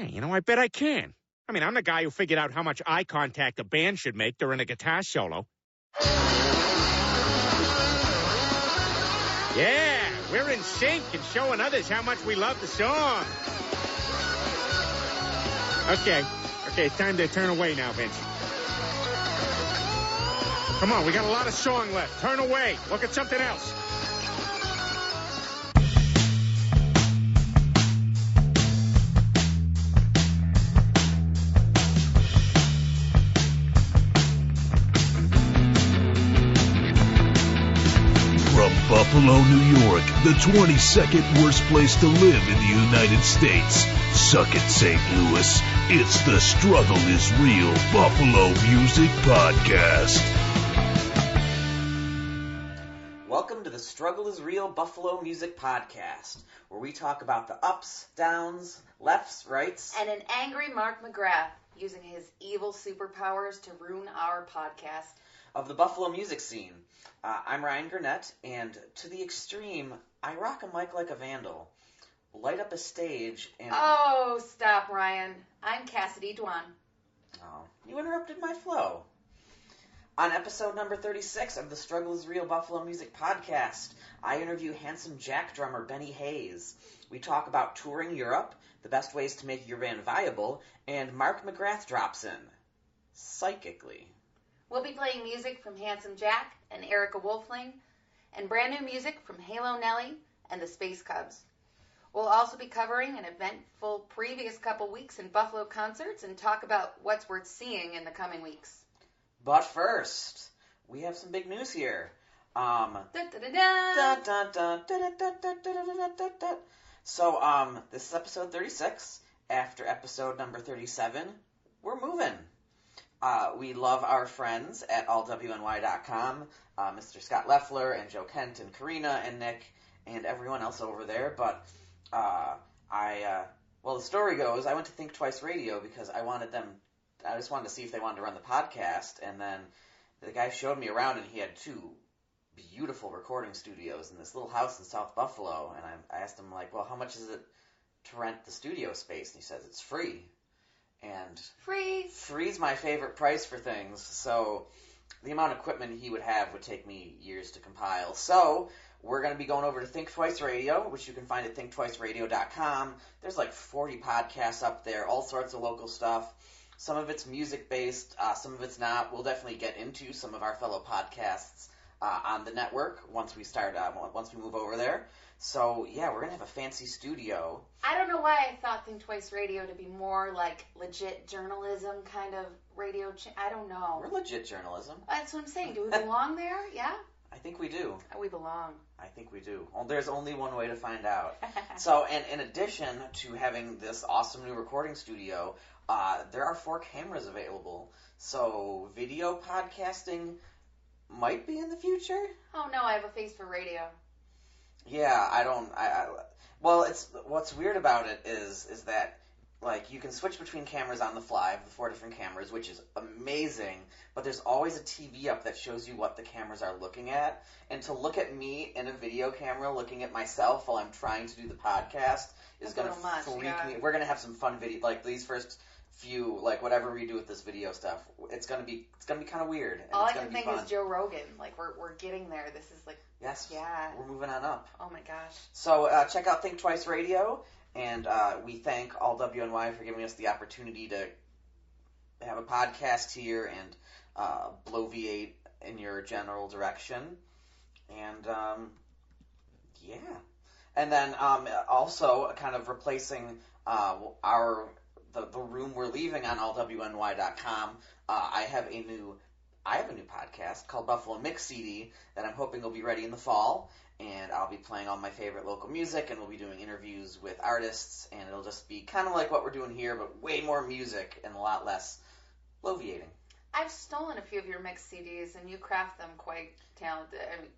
Hey, I bet I can. I mean, I'm the guy who figured out how much eye contact a band should make during a guitar solo. Yeah, we're in sync and showing others how much we love the song. Okay, it's time to turn away now, Vince. Come on, we got a lot of song left. Turn away. Look at something else. Buffalo, New York, the 22nd worst place to live in the United States. Suck it, St. Louis. It's the Struggle is Real Buffalo Music Podcast. Welcome to the Struggle is Real Buffalo Music Podcast, where we talk about the ups, downs, lefts, rights, and an angry Mark McGrath using his evil superpowers to ruin our podcast of the Buffalo music scene. I'm Ryan Gurnett, and to the extreme, I rock a mic like a vandal, light up a stage, and... Oh, stop, Ryan. I'm Cassidy Dwan. Oh, you interrupted my flow. On episode number 36 of the Struggle is Real Buffalo Music Podcast, I interview handsome Jack drummer Bennie Hayes. We talk about touring Europe, the best ways to make your band viable, and Mark McGrath drops in. Psychically. We'll be playing music from Handsome Jack and Erica Wolfling, and brand new music from Halo Nellie and the Space Cubs. We'll also be covering an eventful previous couple weeks in Buffalo concerts and talk about what's worth seeing in the coming weeks. But first, we have some big news here. So, this is episode 36. After episode number 37, we're moving. We love our friends at allwny.com, Mr. Scott Leffler and Joe Kent and Karina and Nick and everyone else over there. But the story goes, I went to Think Twice Radio because I just wanted to see if they wanted to run the podcast. And then the guy showed me around, and he had two beautiful recording studios in this little house in South Buffalo. And I asked him, well, how much is it to rent the studio space? And he says it's free. And free's my favorite price for things, so the amount of equipment he would have would take me years to compile. So we're going to be going over to Think Twice Radio, which you can find at thinktwiceradio.com. There's 40 podcasts up there, all sorts of local stuff. Some of it's music-based, some of it's not. We'll definitely get into some of our fellow podcasts on the network once we move over there. So, yeah, we're going to have a fancy studio. I don't know why I thought Think Twice Radio to be more like legit journalism kind of radio. I don't know. We're legit journalism. That's what I'm saying. Do we belong there? Yeah? I think we do. We belong. I think we do. Well, there's only one way to find out. So, and in addition to having this awesome new recording studio, there are 4 cameras available. So, video podcasting might be in the future. Oh, no, I have a face for radio. Yeah, it's what's weird about it is that you can switch between cameras on the fly, the 4 different cameras, which is amazing, but there's always a TV up that shows you what the cameras are looking at, and to look at me in a video camera looking at myself while I'm trying to do the podcast is going to freak me. We're going to have some fun video, these first few, whatever we do with this video stuff, it's gonna be kind of weird. And all I can think is Joe Rogan. We're getting there. This is yes, yeah, we're moving on up. Oh my gosh. So check out Think Twice Radio, and we thank all WNY for giving us the opportunity to have a podcast here and bloviate in your general direction, and yeah, and then also kind of replacing the room we're leaving on allwny.com, I have a new podcast called Buffalo Mix CD that I'm hoping will be ready in the fall, and I'll be playing all my favorite local music, and we'll be doing interviews with artists, and it'll just be kind of like what we're doing here, but way more music and a lot less bloviating. I've stolen a few of your mixed CDs, and you craft them quite talented. I mean,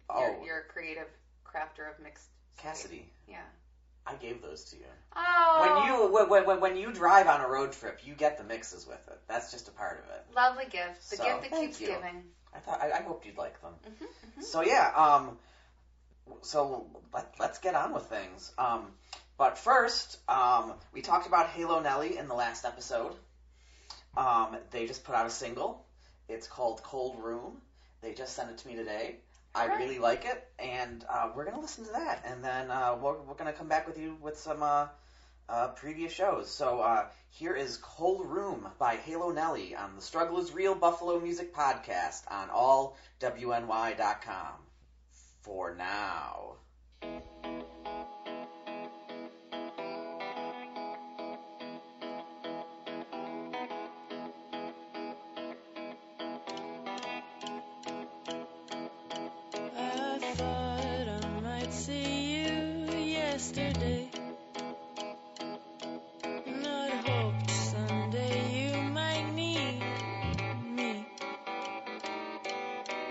you're a creative crafter of mixed Cassidy. CDs. Yeah. I gave those to you. Oh. When you drive on a road trip, you get the mixes with it. That's just a part of it. Lovely gift. The gift that keeps giving. I hoped you'd like them. Mm-hmm, mm-hmm. So yeah. So let's get on with things. But first, we talked about Halo Nellie in the last episode. They just put out a single. It's called Cold Room. They just sent it to me today. I really like it, and we're going to listen to that. And then we're going to come back with you with some previous shows. So here is Cold Room by Halo Nellie on the Struggle is Real Buffalo Music Podcast on allwny.com. For now. Yesterday, and I'd hoped someday you might need me.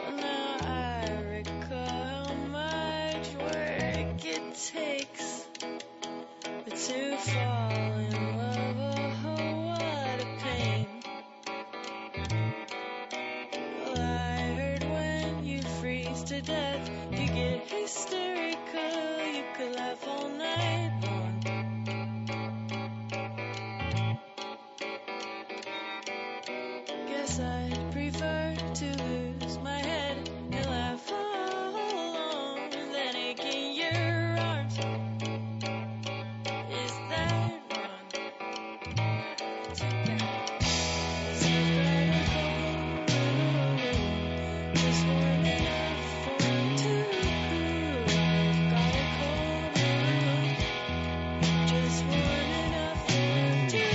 Well, now I recall how much work it takes to fall in love. Oh, what a pain. Well, I heard when you freeze to death, you get hysterical. You could laugh all night long. Guess I'd prefer to lose my head and laugh all alone than ache in your arms. Is that wrong? Just warm enough for two. Just warm enough for two.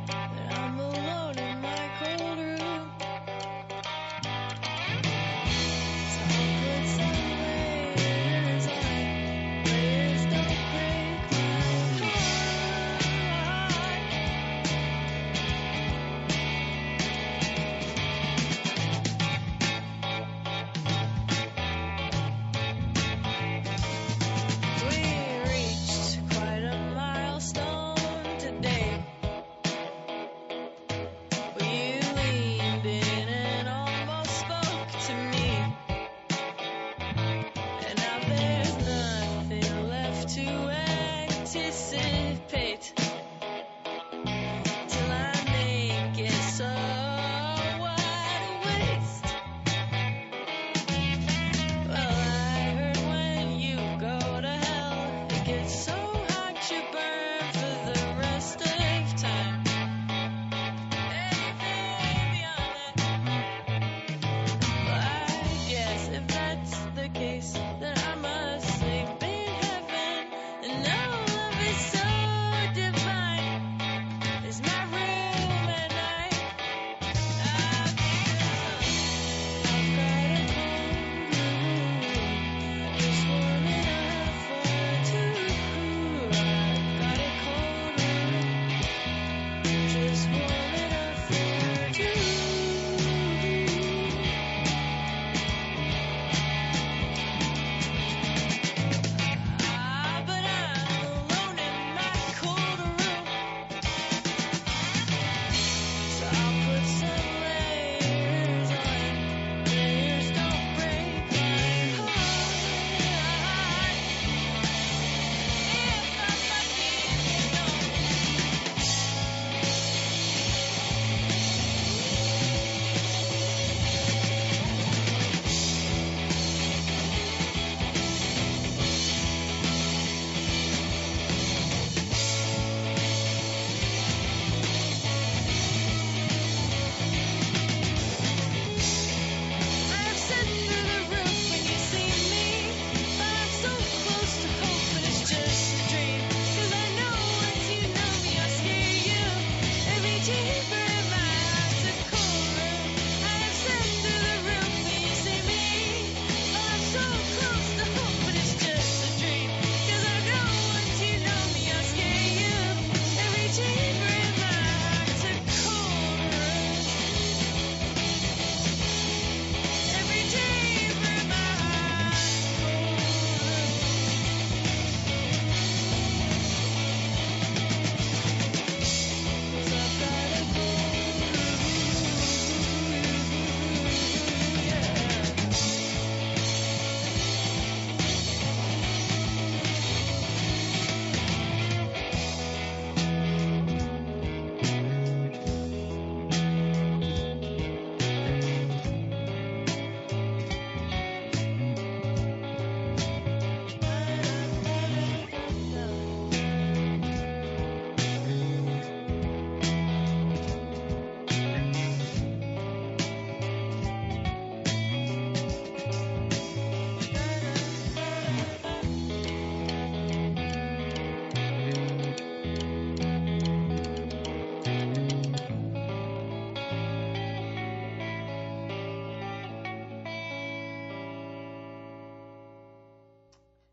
But I'm alone in my cold room. So I'll put some layers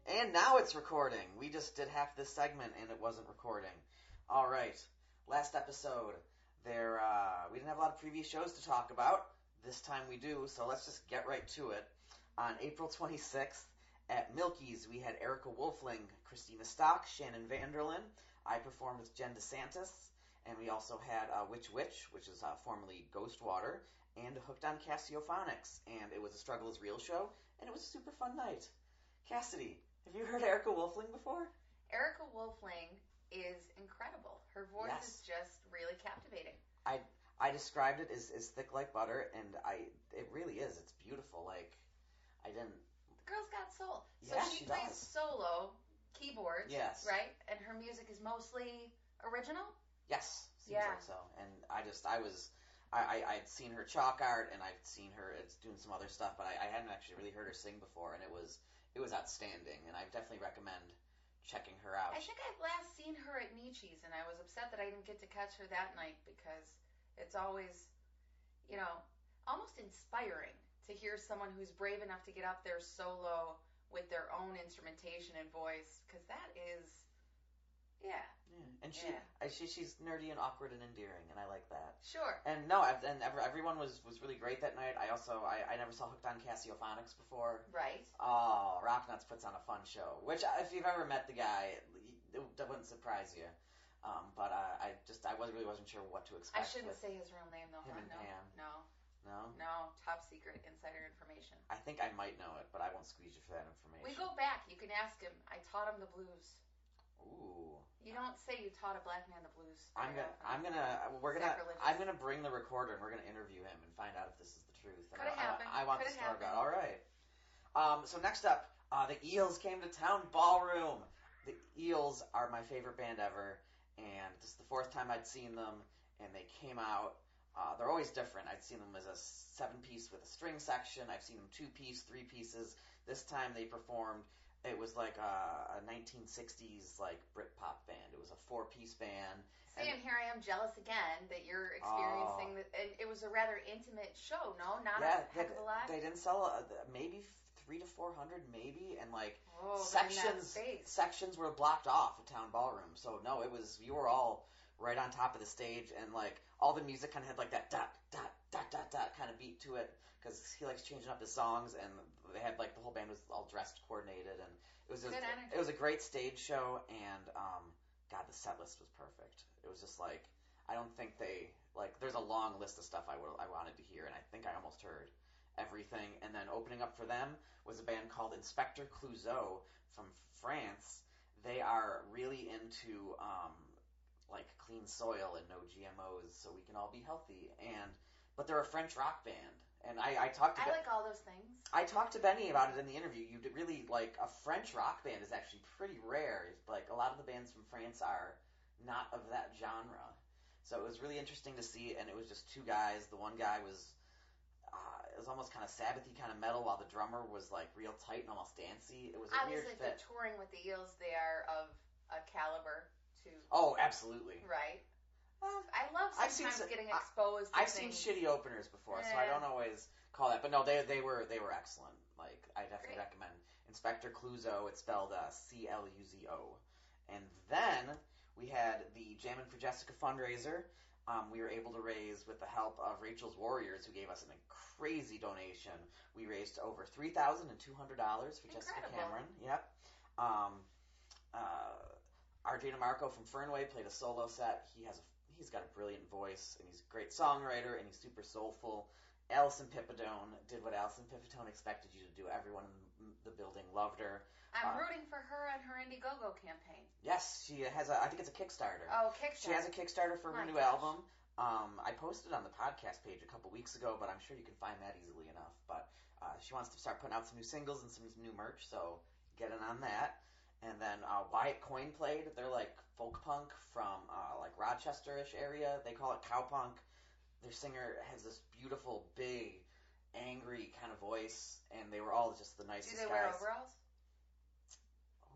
And now it's recording. We just did half this segment and it wasn't recording. All right. Last episode, we didn't have a lot of previous shows to talk about. This time we do, so let's just get right to it. On April 26th at Milky's, we had Erica Wolfling, Christina Stock, Shannon Vanderlyn. I performed with Jen DeSantis. And we also had Witch, which is formerly Ghostwater, and Hooked on Cassiophonics. And it was a Struggle is Real show, and it was a super fun night. Cassidy, have you heard Erica Wolfling before? Erica Wolfling is incredible. Her voice is just really captivating. I described it as thick like butter, and it really is. It's beautiful. The girl's got soul. Yeah, so she plays solo keyboards, yes, right? And her music is mostly original. Yes, seems like so. And I'd seen her chalk art, and I'd seen her doing some other stuff, but I hadn't actually really heard her sing before, and it was outstanding, and I definitely recommend checking her out. I think I've last seen her at Nietzsche's, and I was upset that I didn't get to catch her that night, because it's always, almost inspiring to hear someone who's brave enough to get up there solo with their own instrumentation and voice, because that is, yeah. And she's nerdy and awkward and endearing, and I like that. Sure. And everyone was really great that night. I never saw Hooked on Cassiophonics before. Right. Oh, Rocknuts puts on a fun show, which if you've ever met the guy, it wouldn't surprise you. But I really wasn't sure what to expect. I shouldn't say his real name though. Him and Pam. No, top secret insider information. I think I might know it, but I won't squeeze you for that information. We go back. You can ask him. I taught him the blues. Ooh. You don't say you taught a black man the blues. I'm gonna bring the recorder and we're gonna interview him and find out if this is the truth. Could have happened. I want the story about. All right. So next up, the Eels came to Town Ballroom. The Eels are my favorite band ever, and this is the fourth time I'd seen them, and they came out. They're always different. I'd seen them as a 7-piece with a string section. I've seen them 2-piece, 3 pieces. This time they performed. It was like a 1960s Britpop band. It was a 4-piece band. See, and here I am jealous again that you're experiencing and it was a rather intimate show. No, not a heck of a lot. They didn't sell maybe 300 to 400, maybe, and sections were blocked off at Town Ballroom. So no, you were all right on top of the stage, and all the music kind of had that dot dot dot dot dot kind of beat to it, because he likes changing up his songs, and they had the whole band was all dressed coordinated, and it was a great stage show, and God, the set list was perfect. It was just I don't think they there's a long list of stuff I wanted to hear, and I think I almost heard everything. And then opening up for them was a band called Inspector Cluzo from France. They are really into clean soil and no GMOs, so we can all be healthy. But they're a French rock band, and I like all those things. I talked to Bennie about it in the interview. You really a French rock band is actually pretty rare. A lot of the bands from France are not of that genre, so it was really interesting to see. And it was just two guys. The one guy was it was almost kind of Sabbathy kind of metal, while the drummer was real tight and almost dancey. It was a weird fit. Obviously, if they're touring with the Eels, they are of a caliber. Oh, absolutely. Right. I love sometimes getting exposed to I've seen shitty openers before, so I don't always call that. But no, they were excellent. I definitely recommend Inspector Cluzo. It's spelled Cluzo. And then we had the Jammin' for Jessica fundraiser. We were able to raise, with the help of Rachel's Warriors, who gave us a crazy donation. We raised over $3,200 for Jessica Cameron. Yep. RJ DeMarco from Fernway played a solo set. He's got a brilliant voice, and he's a great songwriter, and he's super soulful. Alison Pippadone did what Alison Pippadone expected you to do. Everyone in the building loved her. I'm rooting for her and her Indiegogo campaign. Yes, she has I think it's a Kickstarter. Oh, Kickstarter. She has a Kickstarter for her new album. I posted on the podcast page a couple weeks ago, but I'm sure you can find that easily enough. But she wants to start putting out some new singles and some new merch, so get in on that. And then Wyatt Coin played. They're folk punk from Rochester-ish area. They call it cowpunk. Their singer has this beautiful, big, angry kind of voice, and they were all just the nicest guys. Do they wear overalls?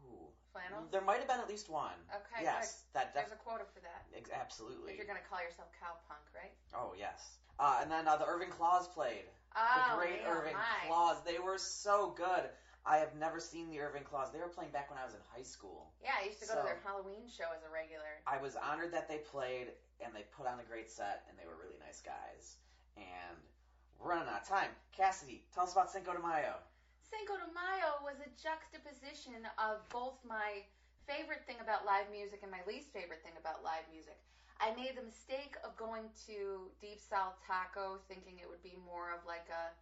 Ooh. Flannels? There might have been at least one. Okay, yes, good. There's a quota for that. Absolutely. If you're going to call yourself cowpunk, right? Oh, yes. And then the Irving Klaws played. Oh, the great Irving Klaws. They were so good. I have never seen the Irving Klaws. They were playing back when I was in high school. Yeah, I used to go to their Halloween show as a regular. I was honored that they played, and they put on a great set, and they were really nice guys. And we're running out of time. Cassidy, tell us about Cinco de Mayo. Cinco de Mayo was a juxtaposition of both my favorite thing about live music and my least favorite thing about live music. I made the mistake of going to Deep South Taco thinking it would be more of like a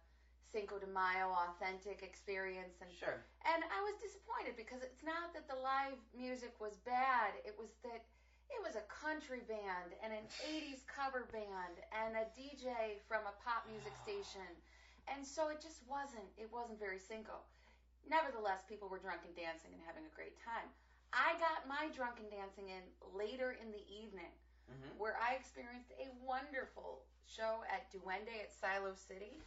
Cinco de Mayo authentic experience. And, Sure. And I was disappointed because it's not that the live music was bad. It was that it was a country band and an 80s cover band and a DJ from a pop music station. And so it just wasn't very Cinco. Nevertheless, people were drunk and dancing and having a great time. I got my drunken dancing in later in the evening, where I experienced a wonderful show at Duende at Silo City.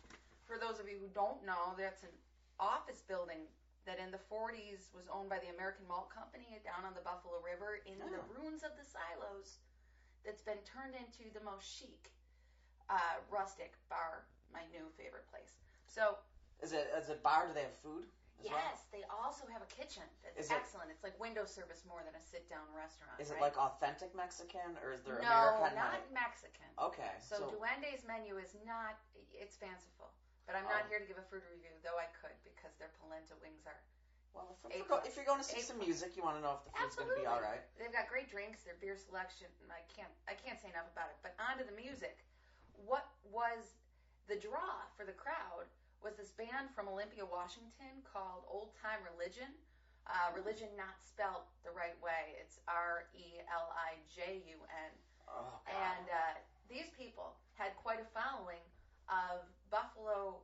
For those of you who don't know, that's an office building that in the 40s was owned by the American Malt Company down on the Buffalo River in the ruins of the silos, that's been turned into the most chic, rustic bar, my new favorite place. So, is it bar? Do they have food? Yes, they also have a kitchen that's excellent. It's like window service more than a sit-down restaurant. Is it like authentic Mexican, or is there no, American? No, not Mexican. Okay. So Duende's menu is not, it's fanciful. But I'm not here to give a food review, though I could, because their polenta wings are Well, if you're going to see some music, you want to know if the food's going to be all right. They've got great drinks, their beer selection, and I can't say enough about it. But on to the music. What was the draw for the crowd was this band from Olympia, Washington called Old Time Relijun. Religion not spelled the right way. It's Relijun. Oh, God. And these people had quite a following of Buffalo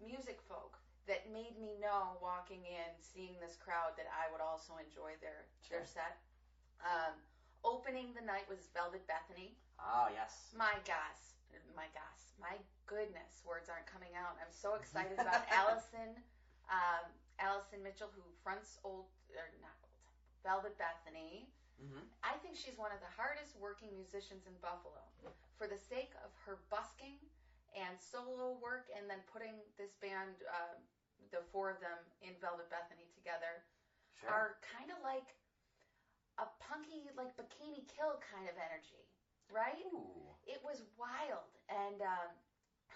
music folk that made me know, walking in, seeing this crowd, that I would also enjoy their set. Opening the night was Velvet Bethany. Oh, yes. My goodness, words aren't coming out. I'm so excited about Allison Mitchell, who fronts Velvet Bethany. Mm-hmm. I think she's one of the hardest working musicians in Buffalo. For the sake of her busking and solo work, and then putting this band, the four of them in Velvet Bethany together, are kind of like a punky, like Bikini Kill kind of energy, right? Ooh. It was wild, and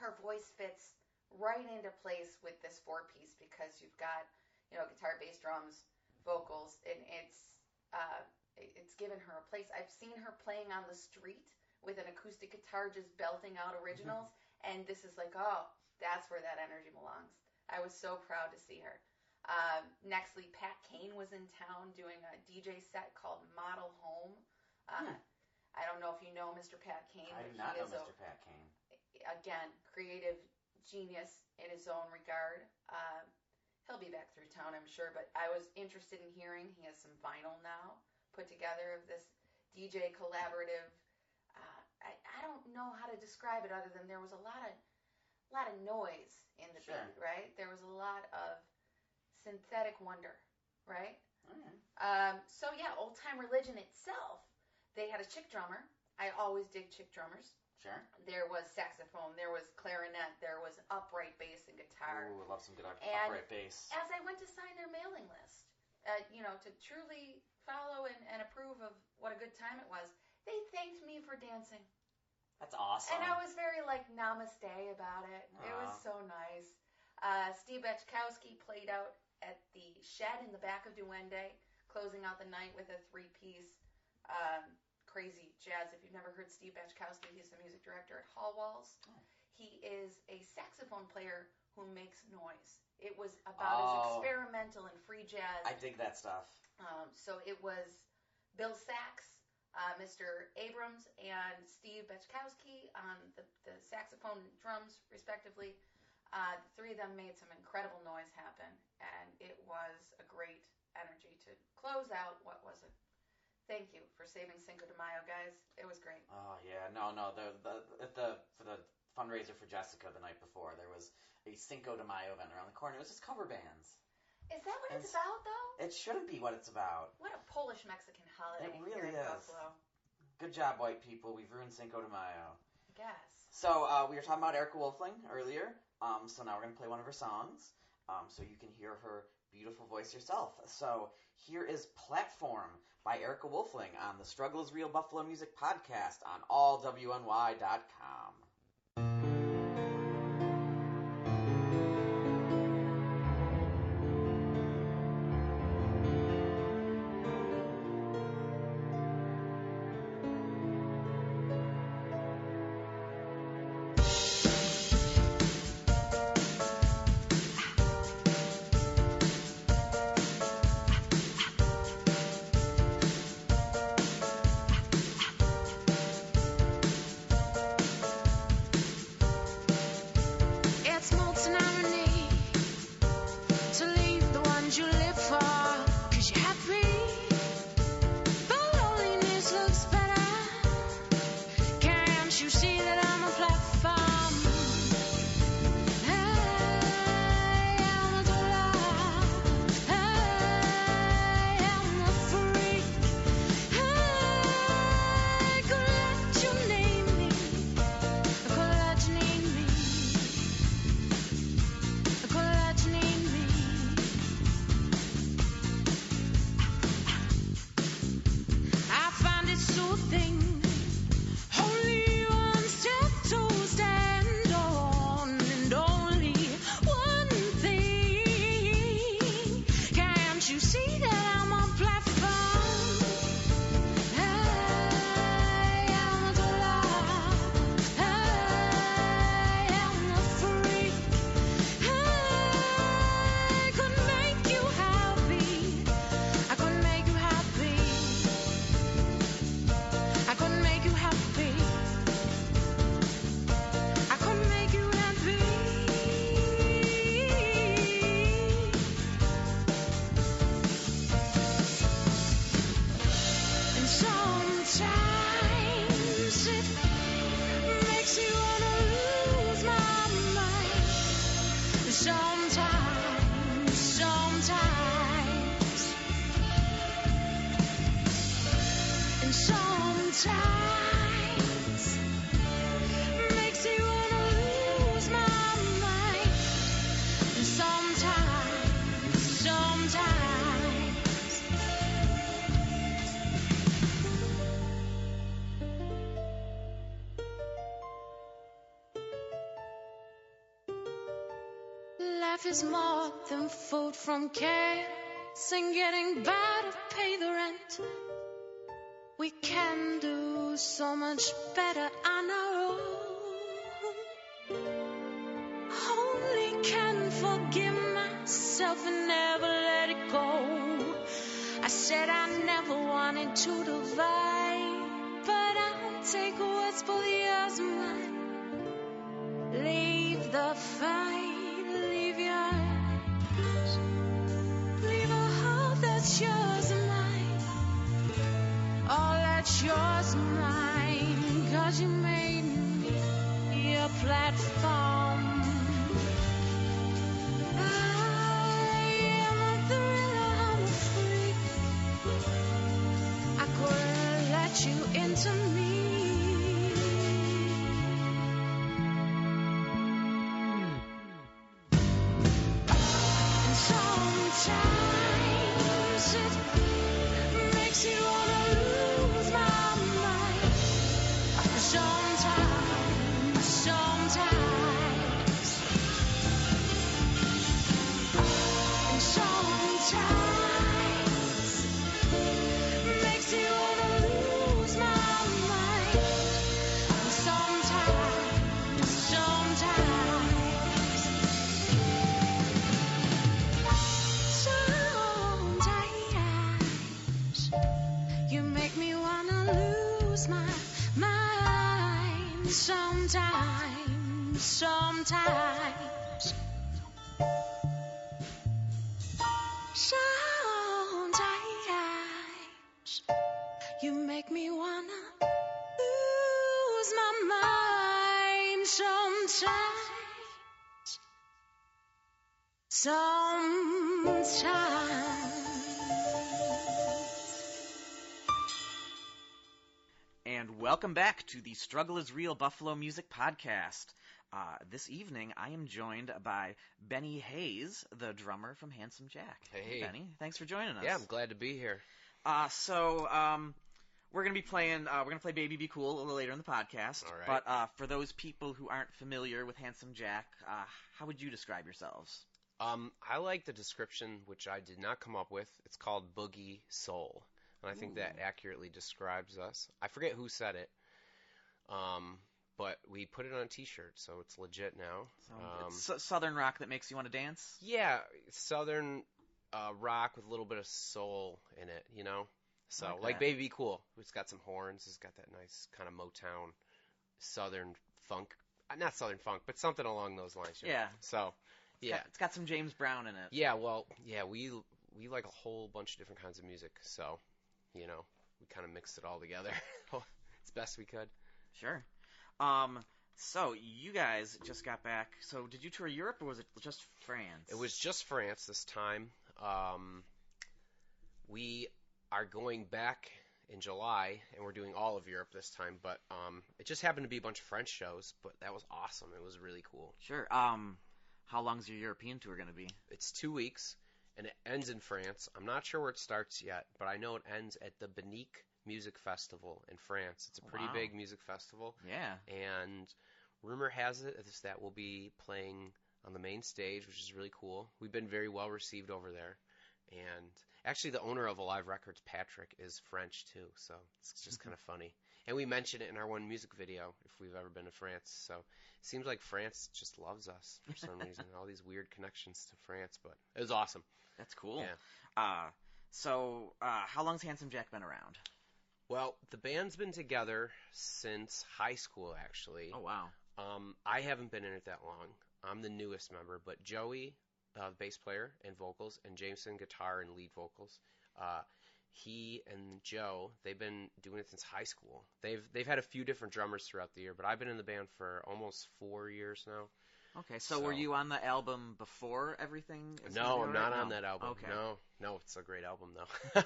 her voice fits right into place with this four-piece, because you've got, guitar, bass, drums, vocals, and it's given her a place. I've seen her playing on the street with an acoustic guitar just belting out originals, and this is like, oh, that's where that energy belongs. I was so proud to see her. Nextly, Pat Kane was in town doing a DJ set called Model Home. I don't know if you know Mr. Pat Kane. I do not know Mr. Pat Kane. Again, creative genius in his own regard. He'll be back through town, I'm sure, but I was interested in hearing. He has some vinyl now put together of this DJ collaborative. I don't know how to describe it other than there was a lot of noise in the beat, right? There was a lot of synthetic wonder, right? So yeah, Old Time Relijun itself, they had a chick drummer. I always dig chick drummers. Sure. There was saxophone, there was clarinet, there was upright bass and guitar. Ooh, I love some good upright bass. As I went to sign their mailing list, to truly follow and approve of what a good time it was, they thanked me for dancing. That's awesome. And I was very namaste about it. Aww. It was so nice. Steve Bechkowski played out at the shed in the back of Duende, closing out the night with a three-piece crazy jazz. If you've never heard Steve Bechkowski, he's the music director at Hall Walls. Oh. He is a saxophone player who makes noise. It was about as experimental and free jazz. I dig that stuff. So it was Bill Sax, Mr. Abrams, and Steve Bechkowski on the saxophone and drums, respectively. The three of them made some incredible noise happen, and it was a great energy to close out what was a thank you for saving Cinco de Mayo, guys. It was great. Oh yeah, no. For the fundraiser for Jessica the night before, there was a Cinco de Mayo event around the corner. It was just cover bands. Is that what it's about, though? It shouldn't be what it's about. What a Polish-Mexican holiday. It really here in is. Buffalo. Good job, white people. We've ruined Cinco de Mayo. I guess. So we were talking about Erica Wolfling earlier. So now we're going to play one of her songs. So you can hear her beautiful voice yourself. So here is Platform by Erica Wolfling on the Struggle is Real Buffalo Music Podcast on allwny.com. Life is more than food from cans and getting by to pay the rent. We can do so much better on our own. Only can forgive myself and never let it go. I said I never wanted to divide, but I'll take what's both yours and mine. Leave the fight. Leave yours, leave a heart that's yours and mine. All that's yours and mine, 'cause you made me your platform. I am a thriller, I'm a freak. I couldn't let you into me. Sometimes it makes you wanna lose my mind. Sometimes, and sometimes makes you wanna lose my mind. Sometimes, you make me wanna lose my mind. Sometimes you make me wanna lose my mind. And welcome back to the Struggle is Real Buffalo Music Podcast. This evening, I am joined by Bennie Hayes, the drummer from Handsome Jack. Hey. Bennie, thanks for joining us. Yeah, I'm glad to be here. We're gonna be playing. We're gonna play "Baby Be Cool" a little later in the podcast. All right. But for those people who aren't familiar with Handsome Jack, how would you describe yourselves? I like the description, which I did not come up with. It's called Boogie Soul, and I think that accurately describes us. I forget who said it, but we put it on a T-shirt, so it's legit now. So it's southern rock that makes you want to dance. Yeah, southern rock with a little bit of soul in it, you know. So like Baby Be Cool, it's got some horns. It's got that nice kind of Motown southern funk. Not southern funk, but something along those lines. You know? Yeah. So. Yeah, it's got some James Brown in it. Yeah, well, yeah, we like a whole bunch of different kinds of music, so, you know, we kind of mixed it all together as best we could. Sure. So you guys just got back. So did you tour Europe or was it just France? It was just France this time. We are going back in July, and we're doing all of Europe this time, but it just happened to be a bunch of French shows, but that was awesome. It was really cool. Sure. How long's your European tour going to be? It's 2 weeks, and it ends in France. I'm not sure where it starts yet, but I know it ends at the Bennie Music Festival in France. It's a pretty big music festival. Yeah. And rumor has it that we'll be playing on the main stage, which is really cool. We've been very well received over there. And actually the owner of Alive Records, Patrick, is French too, so it's just kind of funny. And we mentioned it in our one music video, if we've ever been to France. So it seems like France just loves us for some reason. All these weird connections to France, but it was awesome. That's cool. Yeah. So how long's Handsome Jack been around? Well, the band's been together since high school, actually. Oh, wow. I haven't been in it that long. I'm the newest member, but Joey, bass player and vocals, and Jameson, guitar and lead vocals, he and Joe, they've been doing it since high school. They've had a few different drummers throughout the year, but I've been in the band for almost 4 years now. Okay, so were you on the album before everything? No, I'm not on that album. Okay. No, it's a great album though.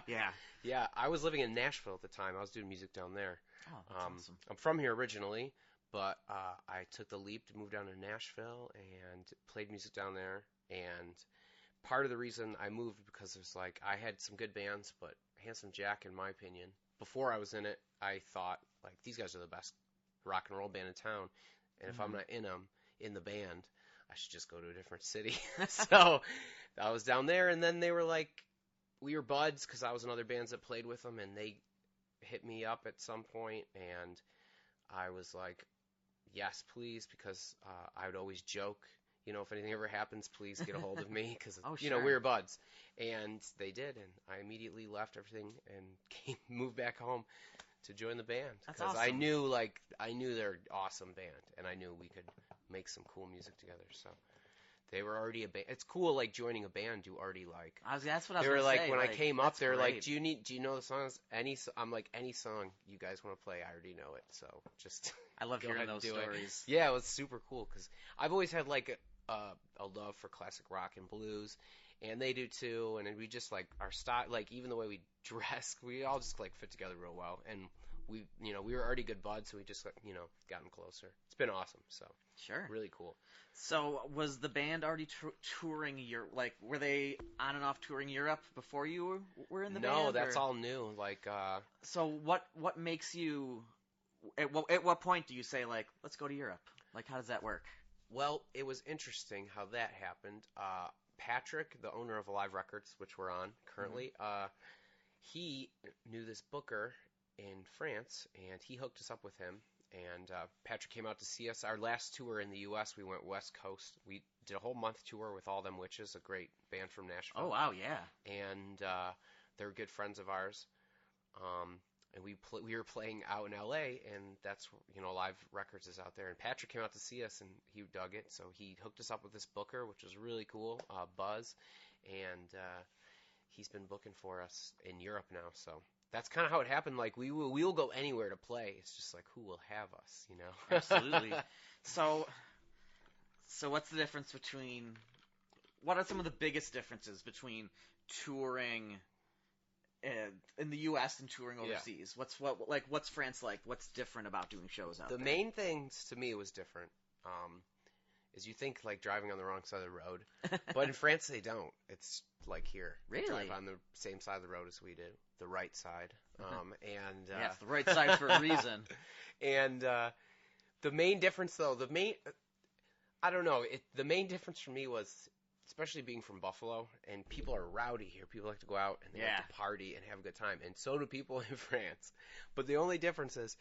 Yeah. Yeah, I was living in Nashville at the time. I was doing music down there. Oh, that's awesome. I'm from here originally, but I took the leap to move down to Nashville and played music down there. And part of the reason I moved because it was like I had some good bands, but Handsome Jack, in my opinion, before I was in it, I thought like these guys are the best rock and roll band in town, and if I'm not in the band, I should just go to a different city. So I was down there, and then they were like, we were buds because I was in other bands that played with them, and they hit me up at some point, and I was like, yes, please, because I would always joke, you know, if anything ever happens, please get a hold of me because, you know, we were buds. And they did, and I immediately left everything and moved back home to join the band. That's Because awesome. I knew they're an awesome band, and I knew we could make some cool music together. So they were already a band. It's cool, like, joining a band you already like. That's what I was They were gonna like, say, when I came up, they were like, great. do you know the songs? I'm like, any song you guys want to play, I already know it. So just I love go hearing ahead and those do it. stories. Yeah, it was super cool because I've always had like a love for classic rock and blues, and they do too. And we just like our style, like even the way we dress, we all just like fit together real well. And we were already good buds, so we just gotten closer. It's been awesome. So Sure. really cool. So was the band already touring Europe? Like, were they on and off touring Europe before you were in the band? No, that's or? all new. Like, So what makes you? At what point do you say like, let's go to Europe? Like, how does that work? well, it was interesting how that happened. Patrick, the owner of Alive Records, which we're on currently, he knew this booker in France, and he hooked us up with him. And Patrick came out to see us. Our last tour in the U.S., we went West Coast. We did a whole month tour with All Them Witches, a great band from Nashville. Oh, wow, yeah. And they're good friends of ours. And we were playing out in L.A., and that's, Live Records is out there. And Patrick came out to see us, and he dug it. So he hooked us up with this booker, which was really cool, Buzz. And he's been booking for us in Europe now. So that's kind of how it happened. Like, we will go anywhere to play. It's just like, who will have us, Absolutely. So what's the difference between – what are some of the biggest differences between touring – in the U.S. and touring overseas? Yeah. What's France like? What's different about doing shows out there? The main things to me was different is you think like driving on the wrong side of the road, but in France they don't. It's like here. Really? They drive on the same side of the road as we do, the right side. Yes, the right side for a reason. And the main difference, though, the main difference for me was, especially being from Buffalo, and people are rowdy here. People like to go out and they like to party and have a good time, and so do people in France. But the only difference is,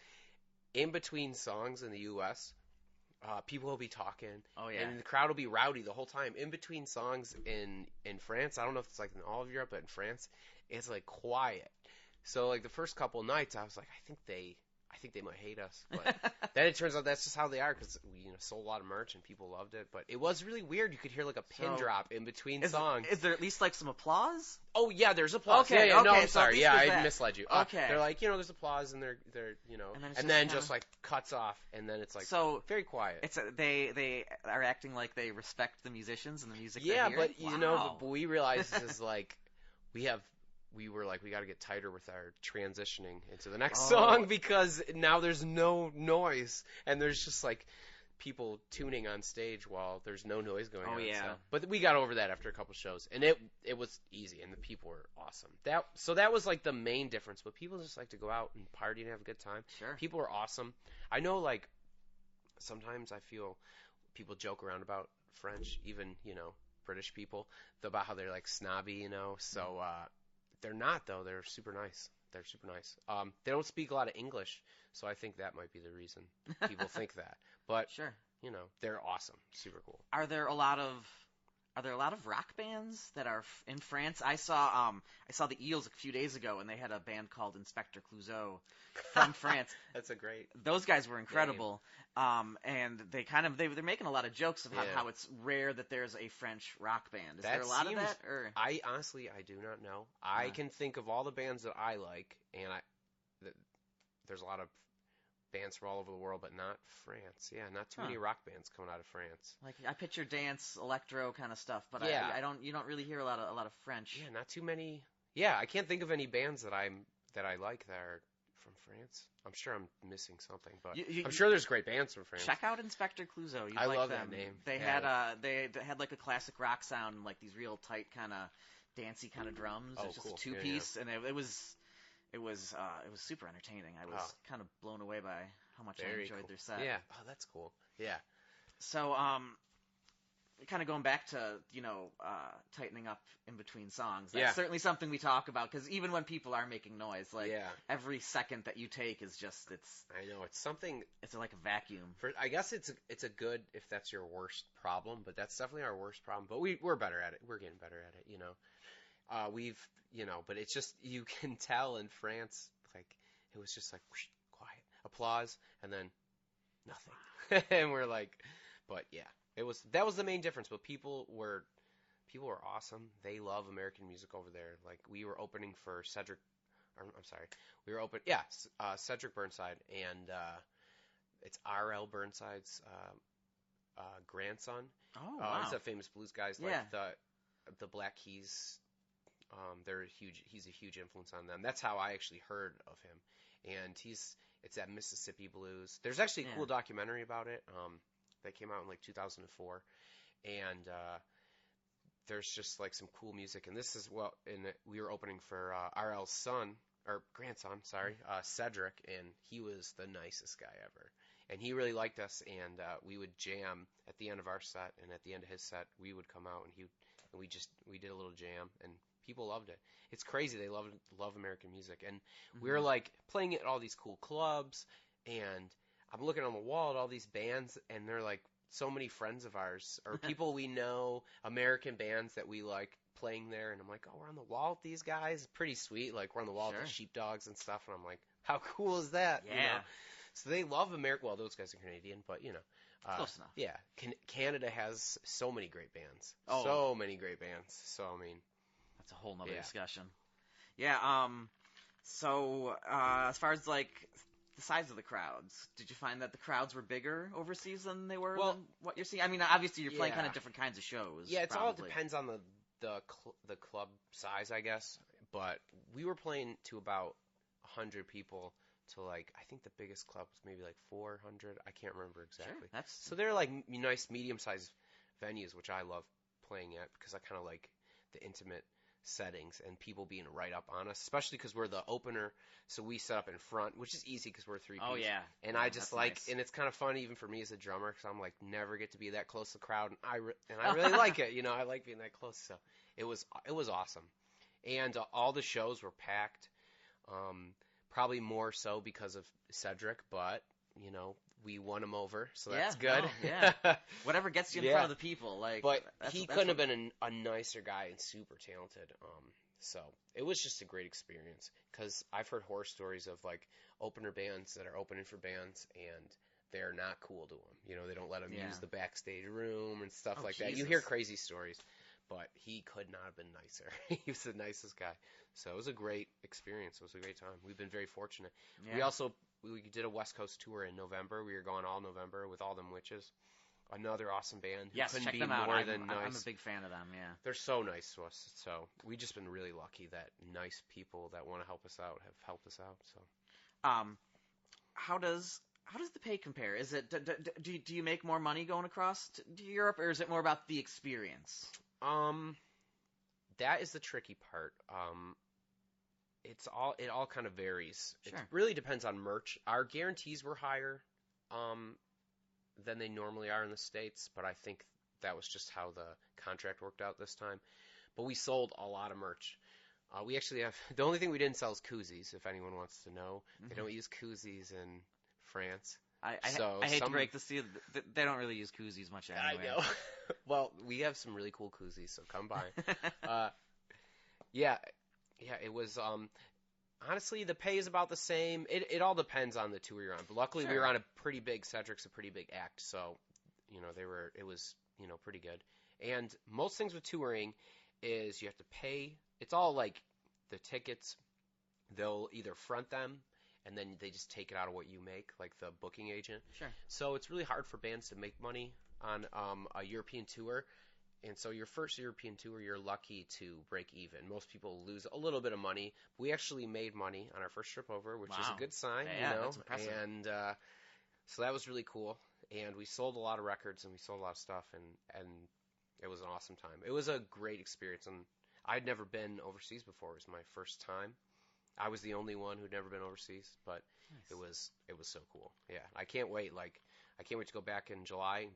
in between songs in the U.S., people will be talking, and the crowd will be rowdy the whole time. In between songs in France, I don't know if it's like in all of Europe, but in France, it's like quiet. So like the first couple nights, I was like, I think they might hate us. But then it turns out that's just how they are, because we sold a lot of merch and people loved it. But it was really weird. You could hear like a pin drop in between songs. Is there at least like some applause? Oh yeah, there's applause. Okay, yeah. No, okay, I'm so sorry. at Yeah, least I misled you. Okay. They're like, there's applause, and they're and then just like cuts off, and then it's like very quiet. It's they are acting like they respect the musicians and the music. Yeah, they're hearing? but we realized is like we were like, we got to get tighter with our transitioning into the next song, because now there's no noise, and there's just like people tuning on stage while there's no noise going on. Oh yeah. But we got over that after a couple shows, and it was easy, and the people were awesome. That was like the main difference. But people just like to go out and party and have a good time. Sure. People are awesome. I know, like, sometimes I feel people joke around about French, even British people, about how they're like snobby, So they're not, though. They're super nice. They're super nice. They don't speak a lot of English, so I think that might be the reason people think that. But sure, they're awesome. Super cool. Are there a lot of rock bands that are in France? I saw the Eels a few days ago, and they had a band called Inspector Cluzo from France. That's a great. Those guys were incredible. And they're making a lot of jokes about how it's rare that there's a French rock band. Is there a lot of that? Or? I honestly do not know. I can think of all the bands that I like, and there's a lot of bands from all over the world, but not France. Yeah, not too many rock bands coming out of France. Like, I picture dance, electro kind of stuff, but you don't really hear a lot of French. Yeah, not too many. Yeah, I can't think of any bands that I like that are from France. I'm sure I'm missing something, but I'm sure there's great bands from France. Check out Inspector Cluzo. I like love them. that name. They had like a classic rock sound, and like these real tight kind of dancey kind of drums. Oh, it was just cool. a two-piece, and it was super entertaining. I was kind of blown away by how much I enjoyed their set. Yeah. Oh, that's cool. Yeah. So, kind of going back to, tightening up in between songs. That's certainly something we talk about, because even when people are making noise, like, every second that you take is just, I know, it's something. It's like a vacuum. I guess it's a good, if that's your worst problem, but that's definitely our worst problem. But we're better at it. We're getting better at it, but it's just, you can tell in France, like, it was just like, whoosh, quiet, applause, and then nothing. And we're like, but yeah, that was the main difference. But people were awesome. They love American music over there. Like, we were opening for Cedric Burnside, and it's R.L. Burnside's grandson. Oh, wow. He's a famous blues guy. Like the Black Keys. He's a huge influence on them. That's how I actually heard of him. And it's that Mississippi blues. There's actually a cool documentary about it that came out in like 2004. And there's just like some cool music. And this is we were opening for RL's grandson, Cedric, and he was the nicest guy ever. And he really liked us, and we would jam at the end of our set, and at the end of his set, we would come out, and we did a little jam, and people loved it. It's crazy. They love American music. And we were like playing it at all these cool clubs, and I'm looking on the wall at all these bands, and they're like so many friends of ours or people we know, American bands that we like playing there. And I'm like, oh, we're on the wall with these guys. Pretty sweet. Like, we're on the wall with the Sheepdogs and stuff. And I'm like, how cool is that? Yeah. So they love America. Well, those guys are Canadian, but close enough. Yeah. Canada has so many great bands. Oh. So many great bands. So, I mean, that's a whole nother discussion. Yeah. So, as far as like the size of the crowds, did you find that the crowds were bigger overseas than they were than what you're seeing? I mean, obviously you're playing kind of different kinds of shows. Yeah, it all depends on the club size, I guess. But we were playing to about 100 people to like, I think the biggest club was maybe like 400. I can't remember exactly. Sure, So they're like nice medium-sized venues, which I love playing at because I kind of like the intimate settings and people being right up on us, especially because we're the opener, so we set up in front, which is easy because we're three-piece. Oh, yeah. And I just like, nice. and it's kind of fun even for me as a drummer because I'm like, never get to be that close to the crowd, and I really like it, I like being that close, so it was awesome. And all the shows were packed, probably more so because of Cedric, but, we won him over, so that's good. No, yeah. Whatever gets you in front of the people. But he couldn't have been a nicer guy and super talented. So it was just a great experience because I've heard horror stories of like opener bands that are opening for bands and they're not cool to them. They don't let them use the backstage room and stuff like that. You hear crazy stories, but he could not have been nicer. He was the nicest guy. So it was a great experience. It was a great time. We've been very fortunate. Yeah. We did a West Coast tour in November. We were gone all November with All Them Witches. Another awesome band. Yes, couldn't check be them more out. than nice. I'm a big fan of them, yeah. They're so nice to us. So we've just been really lucky that nice people that want to help us out have helped us out. So, how does the pay compare? Is it do you make more money going across to Europe, or is it more about the experience? That is the tricky part. It all kind of varies. Sure. It really depends on merch. Our guarantees were higher than they normally are in the States, but I think that was just how the contract worked out this time. But we sold a lot of merch. We actually have the only thing we didn't sell is koozies. If anyone wants to know, they don't use koozies in France. I hate to break the seal. They don't really use koozies much anyway. I know. Well, we have some really cool koozies, so come by. Yeah, it was, honestly, the pay is about the same. It all depends on the tour you're on. But luckily, we were on a pretty big, Cedric's a pretty big act, so, it was, pretty good. And most things with touring is you have to pay. It's all like the tickets, they'll either front them, and then they just take it out of what you make, like the booking agent. Sure. So it's really hard for bands to make money on a European tour. And so your first European tour, you're lucky to break even. Most people lose a little bit of money. We actually made money on our first trip over, which is a good sign, That's impressive. And so that was really cool. And we sold a lot of records and we sold a lot of stuff, and it was an awesome time. It was a great experience, and I'd never been overseas before. It was my first time. I was the only one who'd never been overseas, but nice. It was so cool. Yeah, I can't wait. I can't wait to go back in July and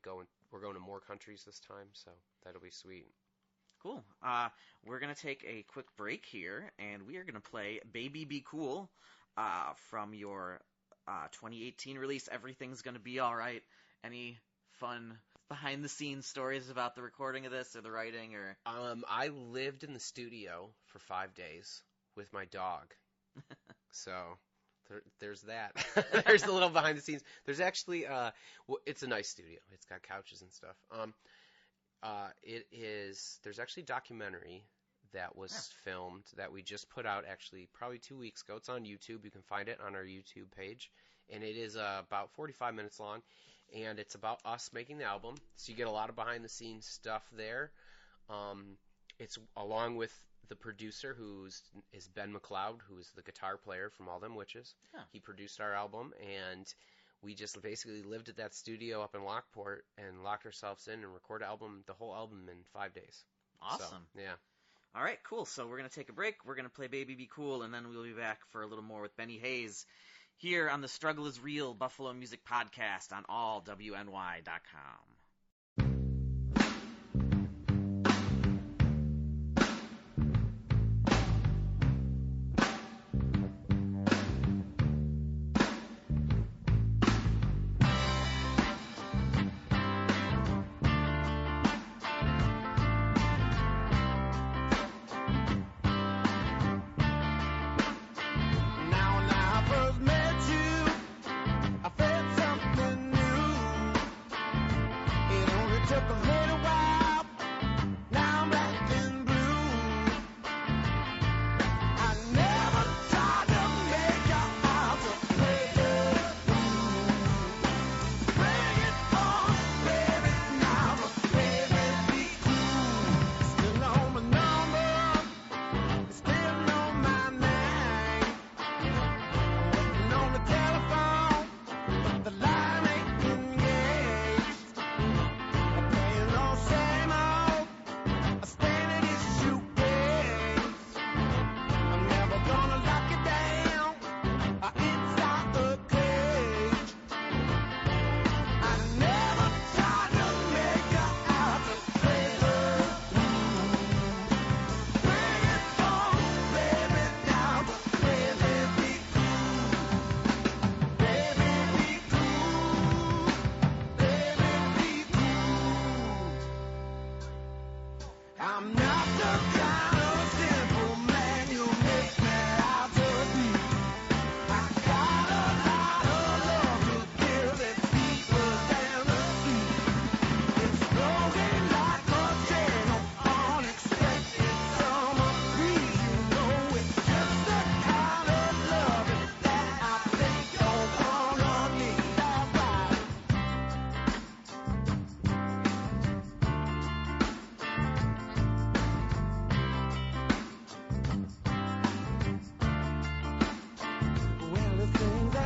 we're going to more countries this time, so that'll be sweet. Cool. We're going to take a quick break here, and we are going to play Baby Be Cool from your 2018 release, Everything's Gonna Be Alright. Any fun behind-the-scenes stories about the recording of this or the writing? Or I lived in the studio for 5 days with my dog, so... There's that. There's a little behind the scenes. There's actually, it's a nice studio. It's got couches and stuff. There's actually a documentary that was filmed that we just put out actually probably 2 weeks ago. It's on YouTube. You can find it on our YouTube page. And it is about 45 minutes long. And it's about us making the album. So you get a lot of behind the scenes stuff there. It's along with the producer, is Ben McLeod, who is the guitar player from All Them Witches. Huh. He produced our album, and we just basically lived at that studio up in Lockport and locked ourselves in and recorded the whole album in 5 days. Awesome. So, yeah. All right, cool. So we're going to take a break. We're going to play Baby Be Cool, and then we'll be back for a little more with Bennie Hayes here on the Struggle is Real Buffalo Music Podcast on allwny.com.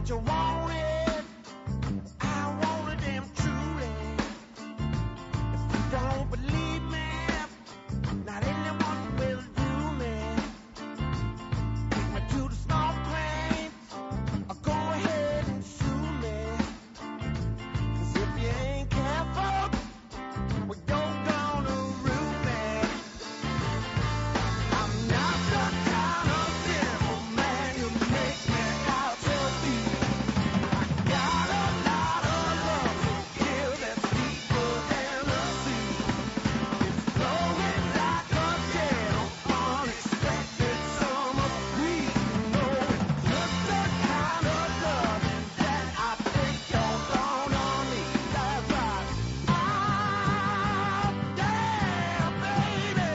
that you want it. I wanted them truly. If you don't believe me, not anyone will do me. Take me to the small plains, or go ahead and sue me. 'Cause if you ain't careful, we go down the route, man. I'm not the kind of simple man you make me out to be. I got a lot of love to give that's deeper than the sea. It's flowing like a jet on unexpected summer breeze. You know it's just the kind of love that I think you're gonna need. That's right. Damn, baby.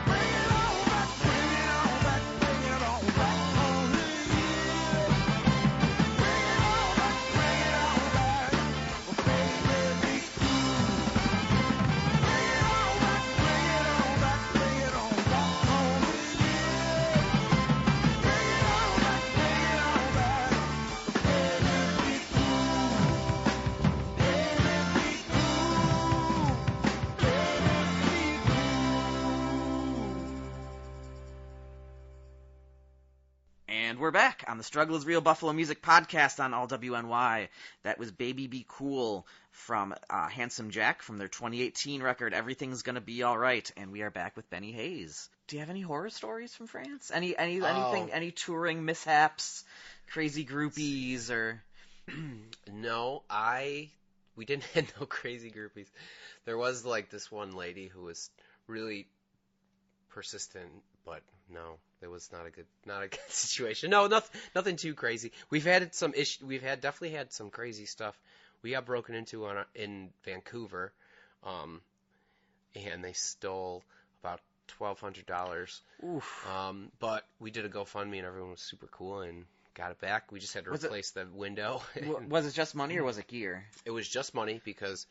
Bring it on back, bring it on back, bring it on back on the year. Bring it on back, bring it on back. Well, baby, be cool. Bring it on back, bring it on back, bring it on back on the year. Bring it on back, bring it on back. Baby, be cool. Baby, be cool. Baby, be And we're back on the Struggle is Real Buffalo Music Podcast on All WNY. That was Baby Be Cool from Handsome Jack from their 2018 record, Everything's Gonna Be Alright. And we are back with Benny Hayes. Do you have any horror stories from France? Anything, any touring mishaps, crazy groupies, or... No, we didn't have no crazy groupies. There was like this one lady who was really persistent, but no, it was not a good situation. No, nothing too crazy. We've had some definitely had some crazy stuff. We got broken into in Vancouver, and they stole about $1,200. Oof. But we did a GoFundMe and everyone was super cool and got it back. We just had to replace the window. Was it just money or was it gear? It was just money because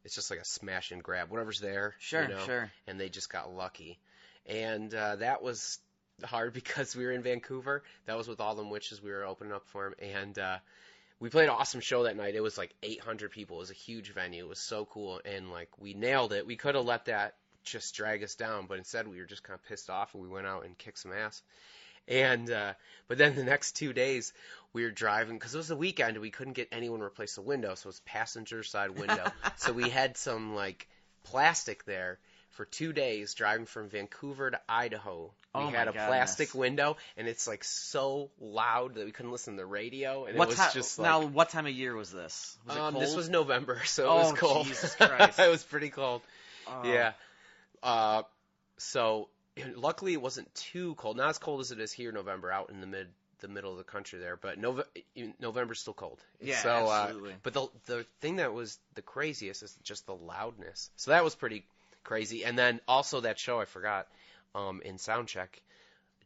it's just like a smash and grab, whatever's there. Sure, sure. And they just got lucky. And that was hard because we were in Vancouver. That was with All Them Witches. We were opening up for them. And we played an awesome show that night. It was like 800 people. It was a huge venue. It was so cool. And like we nailed it. We could have let that just drag us down, but instead we were just kind of pissed off and we went out and kicked some ass. And but then the next 2 days we were driving because it was the weekend and we couldn't get anyone to replace the window, so it was passenger side window. So we had some like plastic there for 2 days driving from Vancouver to Idaho. We had a plastic window, and it's like so loud that we couldn't listen to the radio. And Now, what time of year was this? Was it cold? This was November, so it was cold. Jesus Christ. It was pretty cold. Yeah. So luckily it wasn't too cold. Not as cold as it is here in November, out in the middle of the country there. But November's still cold. Yeah, so, absolutely. But the thing that was the craziest is just the loudness. So that was pretty crazy. And then also that show I forgot, in soundcheck,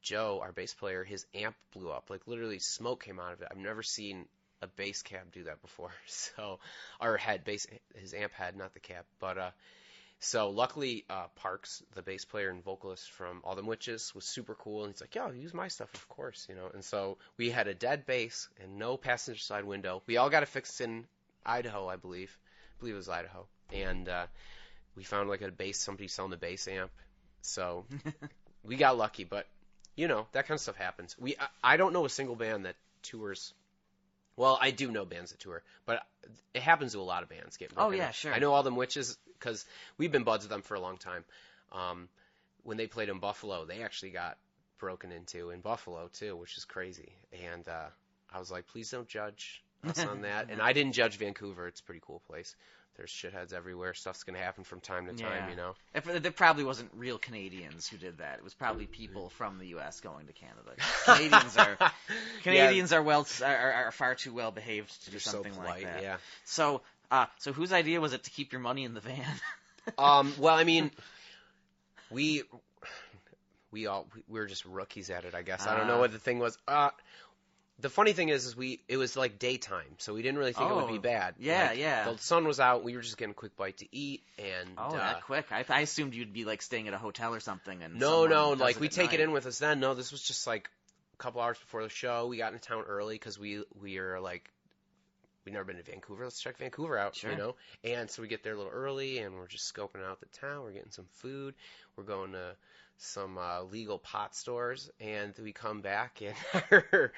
Joe, our bass player, his amp blew up. Like literally smoke came out of it. I've never seen a bass cab do that before. So, or his amp head, not the cab. But so luckily Parks, the bass player and vocalist from All Them Witches, was super cool. And he's like, "Yo, use my stuff, of course," you know. And so we had a dead bass and no passenger side window. We all got it fixed in Idaho, I believe. I believe it was Idaho. And we found like a bass, somebody selling the bass amp. So we got lucky, but you know, that kind of stuff happens. I don't know a single band that tours. Well, I do know bands that tour, but it happens to a lot of bands getting broken. Oh yeah, sure. I know All Them Witches because we've been buds with them for a long time. When they played in Buffalo, they actually got broken into in Buffalo too, which is crazy. And I was like, please don't judge us on that. And I didn't judge Vancouver. It's a pretty cool place. There's shitheads everywhere. Stuff's going to happen from time to time, you know. There probably wasn't real Canadians who did that. It was probably people from the U.S. going to Canada. Canadians are far too well behaved to do something so polite, like that. Yeah. So whose idea was it to keep your money in the van? Well, I mean, we were just rookies at it, I guess. I don't know what the thing was. The funny thing is it was like daytime, so we didn't really think it would be bad. Yeah, like, yeah. The sun was out. We were just getting a quick bite to eat, and that quick. I assumed you'd be like staying at a hotel or something. And no, like we take it in with us then. No, this was just like couple hours before the show. We got into town early because we are like, we've never been to Vancouver. Let's check Vancouver out, Sure. you know? And so we get there a little early, and we're just scoping out the town. We're getting some food. We're going to some legal pot stores, and we come back, and our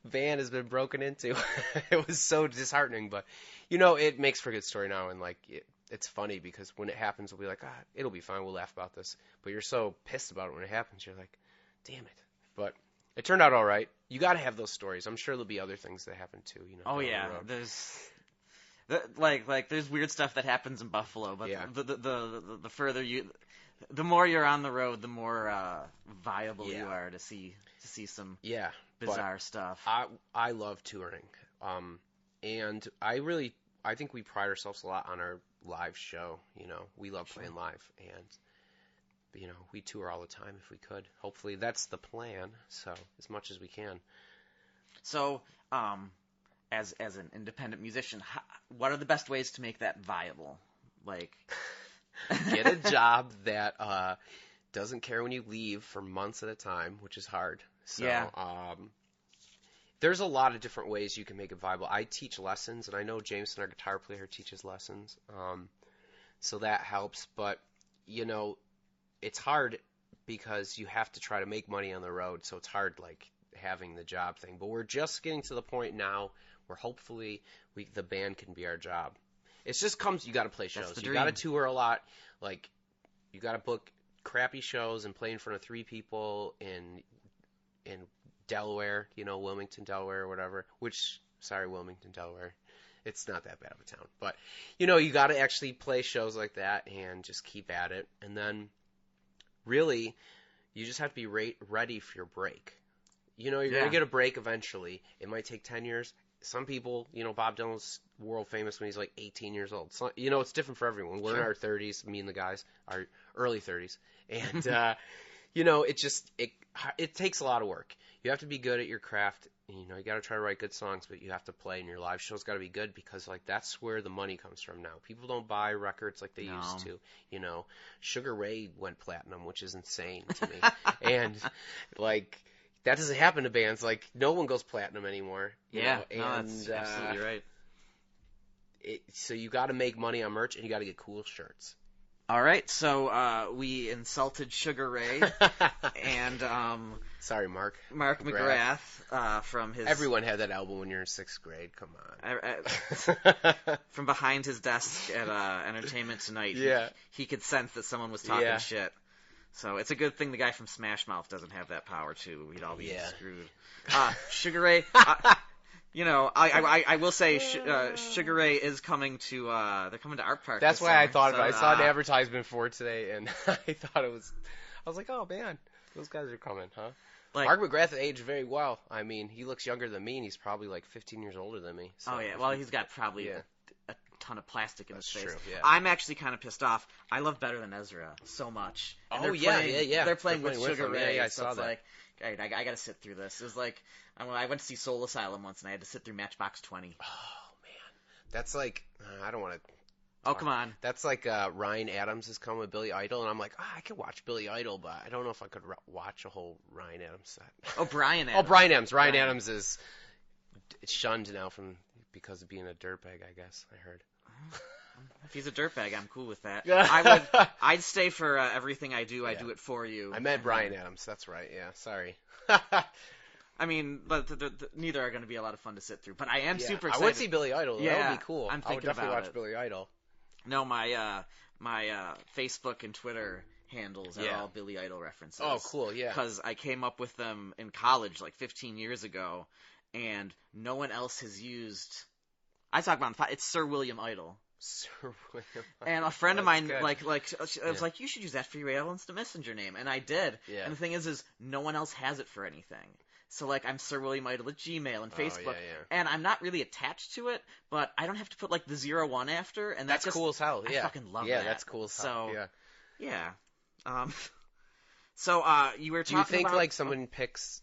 van has been broken into. It was so disheartening, but, you know, it makes for a good story now, and, like, it's funny because when it happens, we'll be like, it'll be fine. We'll laugh about this. But you're so pissed about it when it happens. You're like, damn it. But it turned out all right. You got to have those stories. I'm sure there'll be other things that happen too. You know. Oh yeah, there's weird stuff that happens in Buffalo, but Yeah. the further the more you're on the road, the more viable you are to see some bizarre stuff. I love touring, and I think we pride ourselves a lot on our live show. You know, we love playing live, and you know, we tour all the time if we could. Hopefully, that's the plan. So as much as we can. So, as an independent musician, what are the best ways to make that viable? Like, get a job that doesn't care when you leave for months at a time, which is hard. So, there's a lot of different ways you can make it viable. I teach lessons, and I know Jameson, our guitar player, teaches lessons. So that helps. But, you know, it's hard because you have to try to make money on the road. So it's hard, like, having the job thing. But we're just getting to the point now where hopefully the band can be our job. It just comes, you got to play shows. You got to tour a lot. Like, you got to book crappy shows and play in front of 3 people in Delaware, you know, Wilmington, Delaware, or whatever. Wilmington, Delaware. It's not that bad of a town. But, you know, you got to actually play shows like that and just keep at it. And then, really, you just have to be ready for your break. You know, you're going to get a break eventually. It might take 10 years. Some people, you know, Bob Dylan's world famous when he's like 18 years old. So, you know, it's different for everyone. We're in our 30s, me and the guys, our early 30s. And, you know, it takes a lot of work. You have to be good at your craft. You know, you got to try to write good songs, but you have to play, and your live show's got to be good because, like, that's where the money comes from now. People don't buy records like they used to. You know, Sugar Ray went platinum, which is insane to me. And, like, that doesn't happen to bands. Like, no one goes platinum anymore. You know? And, that's absolutely right. So you got to make money on merch, and you got to get cool shirts. All right, so we insulted Sugar Ray and sorry, Mark McGrath from his. Everyone had that album when you're in 6th grade. Come on. From behind his desk at Entertainment Tonight, he could sense that someone was talking shit. So it's a good thing the guy from Smash Mouth doesn't have that power too. We'd all be screwed. Sugar Ray. You know, I will say Sugar Ray is coming to they're coming to Art Park. That's why I thought about it. I saw an advertisement for it today, and I was like, oh man, those guys are coming, huh? Like, Mark McGrath aged very well. I mean, he looks younger than me, and he's probably like 15 years older than me. So. Oh yeah, well he's got probably a ton of plastic in his face. True, yeah. I'm actually kind of pissed off. I love Better Than Ezra so much. And they're playing with Sugar Ray. Yeah, I saw that. Like, I got to sit through this. It was like I went to see Soul Asylum once, and I had to sit through Matchbox 20. Oh man, that's like I don't want to. Oh come on, that's like Ryan Adams has come with Billy Idol, and I'm like, I could watch Billy Idol, but I don't know if I could watch a whole Ryan Adams set. Oh, Brian Adams. Brian Adams. Ryan Adams is shunned now because of being a dirtbag, I guess. I heard. If he's a dirtbag, I'm cool with that. I'd stay for Everything I Do. I Do It For You. I meant Brian Adams. That's right. Yeah, sorry. I mean, but neither are going to be a lot of fun to sit through. But I am super excited. I would see Billy Idol. Yeah, that would be cool. I'm thinking I would definitely about watch Billy Idol. No, my Facebook and Twitter handles are all Billy Idol references. Oh, cool. Yeah. Because I came up with them in college like 15 years ago, and no one else has used. I talk about it's Sir William Idol. Sir William. And a friend of mine I was like, you should use that for your AOL Instant Messenger name, and I did. Yeah. And the thing is no one else has it for anything. So like I'm Sir William Idol at Gmail and Facebook, and I'm not really attached to it, but I don't have to put like the 01 after, and that's cool as hell. Yeah, I fucking love that. Yeah, that's cool as hell. So you were talking about. Do you think like someone picks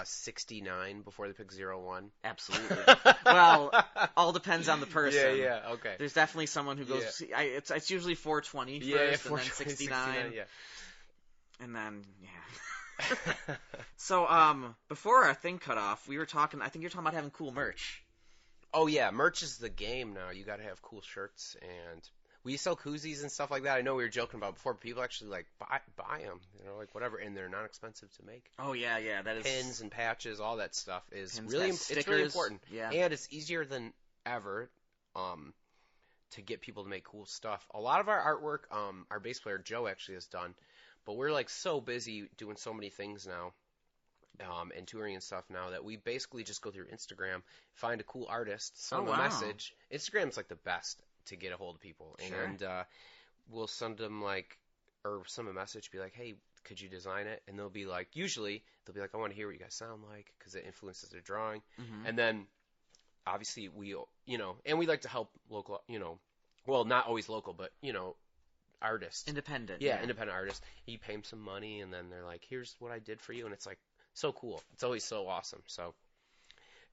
69 before they pick 01? Absolutely. Well, all depends on the person. Yeah, okay. There's definitely someone who goes. Yeah. It's usually 420 first, and then 69. Yeah. And then So, before our thing cut off, we were talking, I think you're talking about having cool merch. Oh, yeah, merch is the game now. You got to have cool shirts, and we sell koozies and stuff like that. I know we were joking about before, but people actually, like, buy them, you know, like, whatever, and they're not expensive to make. Oh, yeah, that is... Pins and patches, all that stuff is Pins, really, patches, it's really stickers, important. yeah. And it's easier than ever, to get people to make cool stuff. A lot of our artwork, our bass player, Joe, actually has done, but we're, like, so busy doing so many things now. And touring and stuff now that we basically just go through Instagram, find a cool artist, send them a message. Instagram's like the best to get a hold of people. Sure. And we'll send them send a message, be like, hey, could you design it? And they'll be like, usually, they'll be like, I want to hear what you guys sound like because it influences their drawing. Mm-hmm. And then, obviously, we like to help local, well, not always local, but, artists. Independent. Yeah, independent artists. You pay them some money, and then they're like, here's what I did for you. And it's like, so cool. It's always so awesome. So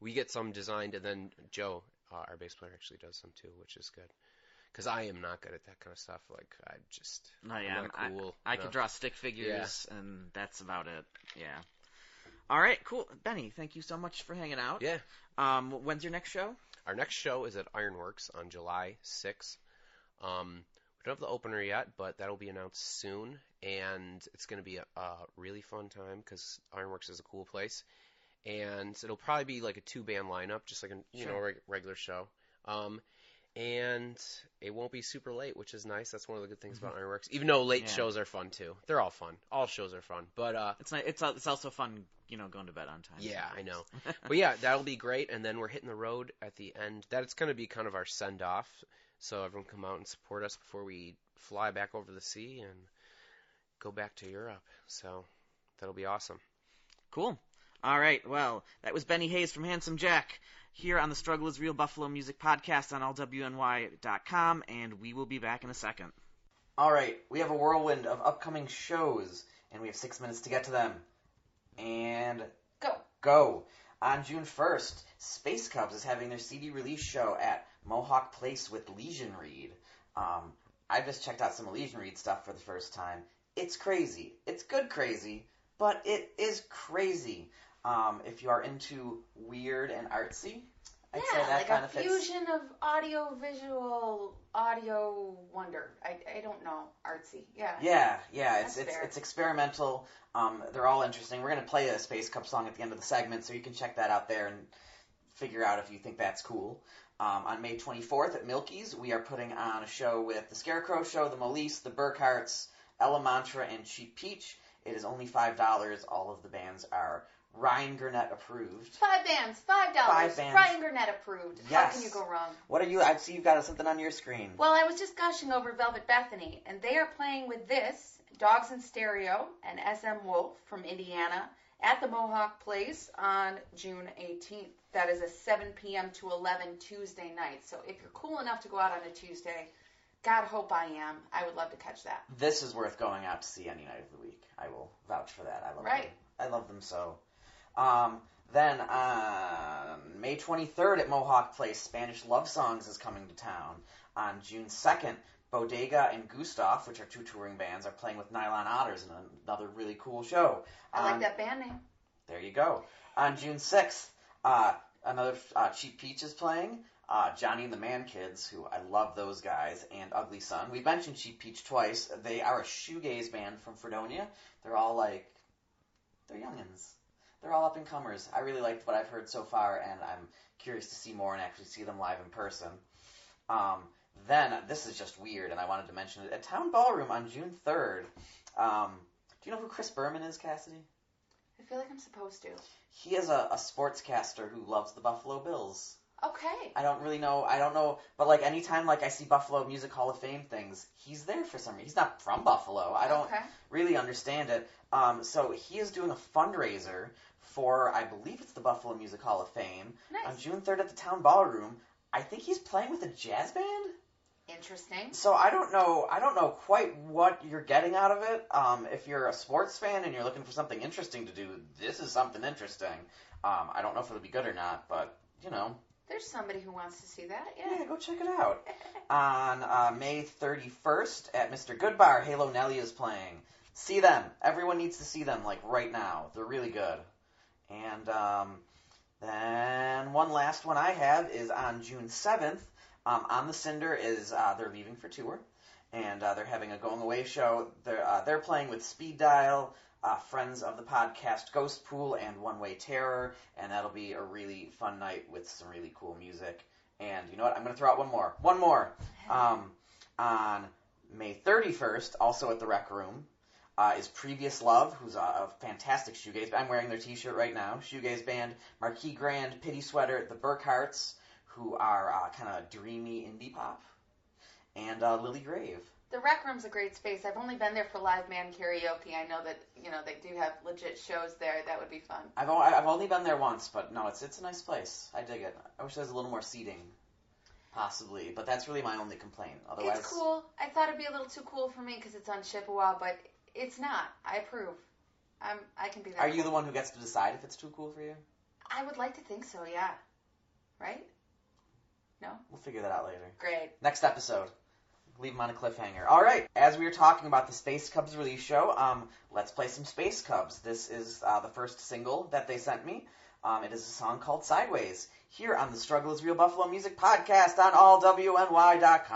we get some designed, and then Joe, our bass player, actually does some too, which is good. Because I am not good at that kind of stuff. Like, I'm not cool. I could draw stick figures, and that's about it. Yeah. All right, cool. Benny, thank you so much for hanging out. Yeah. When's your next show? Our next show is at Ironworks on July 6th. We don't have the opener yet, but that'll be announced soon, and it's going to be a really fun time because Ironworks is a cool place, and it'll probably be like a 2-band lineup, just like a regular show, and it won't be super late, which is nice. That's one of the good things about Ironworks, even though late shows are fun too. They're all fun. All shows are fun, but it's also fun, going to bed on time. Yeah, I know. But yeah, that'll be great, and then we're hitting the road at the end. That's going to be kind of our send-off. So everyone come out and support us before we fly back over the sea and go back to Europe. So that'll be awesome. Cool. All right. Well, that was Benny Hayes from Handsome Jack here on the Struggle is Real Buffalo Music Podcast on allwny.com, and we will be back in a second. All right. We have a whirlwind of upcoming shows, and we have 6 minutes to get to them. And go. On June 1st, Space Cubs is having their CD release show at Mohawk Place with Lesionread. I just checked out some Lesionread stuff for the first time. It's crazy. It's good crazy, but it is crazy. If you are into weird and artsy, I'd say that kind of fits. Yeah, like a fusion of audio-visual, audio wonder. I don't know, artsy. Yeah. Yeah. It's experimental. They're all interesting. We're going to play a Space Cub song at the end of the segment, so you can check that out there and figure out if you think that's cool. On May 24th at Milky's, we are putting on a show with the Scarecrow Show, the Molise, the Burkharts, Ella Mantra, and Cheap Peach. It is only $5. All of the bands are Ryan Gurnett approved. 5 bands, $5. 5 bands. Ryan Gurnett approved. Yes. How can you go wrong? What are you? I see you've got something on your screen. Well, I was just gushing over Velvet Bethany, and they are playing with this, Dogs in Stereo, and SM Wolf from Indiana, at the Mohawk Place on June 18th. That is a 7 p.m. to 11 Tuesday night. So if you're cool enough to go out on a Tuesday, God hope I am. I would love to catch that. This is worth going out to see any night of the week. I will vouch for that. I love them. I love them so. Then on May 23rd at Mohawk Place, Spanish Love Songs is coming to town. On June 2nd, Bodega and Gustav, which are 2 touring bands, are playing with Nylon Otters in another really cool show. I like that band name. There you go. On June 6th, another Cheap Peach is playing. Johnny and the Man Kids, who I love those guys, and Ugly Son. We mentioned Cheap Peach twice. They are a shoegaze band from Fredonia. They're all they're youngins. They're all up-and-comers. I really liked what I've heard so far, and I'm curious to see more and actually see them live in person. Then, this is just weird, and I wanted to mention it. At Town Ballroom on June 3rd, do you know who Chris Berman is, Cassidy? I feel like I'm supposed to. He is a sportscaster who loves the Buffalo Bills. Okay. I don't know, but anytime I see Buffalo Music Hall of Fame things, he's there for some reason. He's not from Buffalo. I don't really understand it. So he is doing a fundraiser for, I believe it's the Buffalo Music Hall of Fame. Nice. On June 3rd at the Town Ballroom. I think he's playing with a jazz band. Interesting. So I don't know quite what you're getting out of it. If you're a sports fan and you're looking for something interesting to do, this is something interesting. I don't know if it'll be good or not, but There's somebody who wants to see that, yeah. Yeah, go check it out. On May 31st at Mr. Goodbar, Halo Nellie is playing. See them. Everyone needs to see them, like, right now. They're really good. And then one last one I have is on June 7th. On the Cinder is they're leaving for tour, and they're having a going-away show. They're playing with Speed Dial, friends of the podcast Ghost Pool, and One Way Terror, and that'll be a really fun night with some really cool music. And you know what? I'm going to throw out one more. On May 31st, also at the Rec Room, is Previous Love, who's a fantastic shoegaze band. I'm wearing their t-shirt right now. Shoegaze band, Marquis Grand, Pity Sweater, the Burkharts, who are kind of dreamy indie pop, and Lily Grave. The Rec Room's a great space. I've only been there for live band karaoke. I know that they do have legit shows there. That would be fun. I've only been there once, but no, it's a nice place. I dig it. I wish there was a little more seating, possibly, but that's really my only complaint. Otherwise, it's cool. I thought it'd be a little too cool for me because it's on Chippewa, but it's not. I approve. I can be there. Are you the one who gets to decide if it's too cool for you? I would like to think so. Yeah. Right? No? We'll figure that out later. Great. Next episode. Leave them on a cliffhanger. All right. As we were talking about the Space Cubs release show, let's play some Space Cubs. This is the first single that they sent me. It is a song called Sideways. Here on the Struggle is Real Buffalo Music podcast on allwny.com.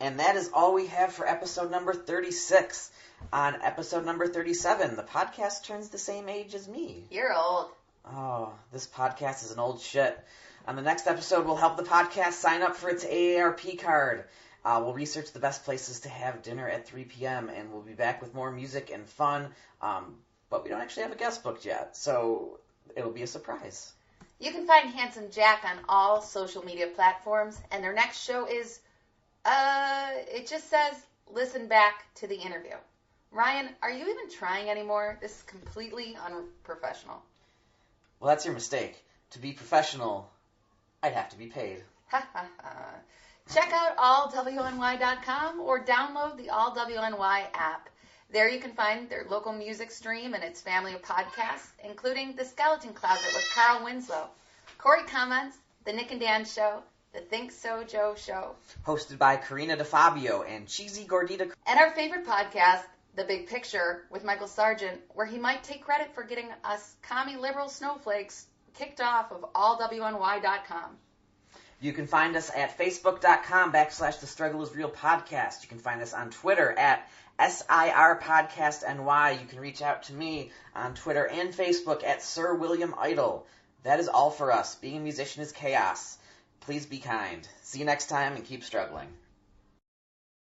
And that is all we have for episode number 36. On episode number 37, the podcast turns the same age as me. You're old. Oh, this podcast is an old shit. On the next episode, we'll help the podcast sign up for its AARP card. We'll research the best places to have dinner at 3 p.m., and we'll be back with more music and fun. But we don't actually have a guest booked yet, so it'll be a surprise. You can find Handsome Jack on all social media platforms, and their next show is, it just says, listen back to the interview. Ryan, are you even trying anymore? This is completely unprofessional. Well, that's your mistake. To be professional, I'd have to be paid. Ha ha ha. Check out allwny.com or download the All WNY app. There you can find their local music stream and its family of podcasts, including The Skeleton Closet with Carl Winslow, Corey Comments, The Nick and Dan Show, The Think So Joe Show, hosted by Karina DeFabio and Cheesy Gordita, and our favorite podcast, The Big Picture, with Michael Sargent, where he might take credit for getting us commie liberal snowflakes kicked off of allwny.com. You can find us at facebook.com/The Struggle Is Real Podcast. You can find us on Twitter at SIR Podcast NY. You can reach out to me on Twitter and Facebook at Sir William Idle. That is all for us. Being a musician is chaos. Please be kind. See you next time and keep struggling.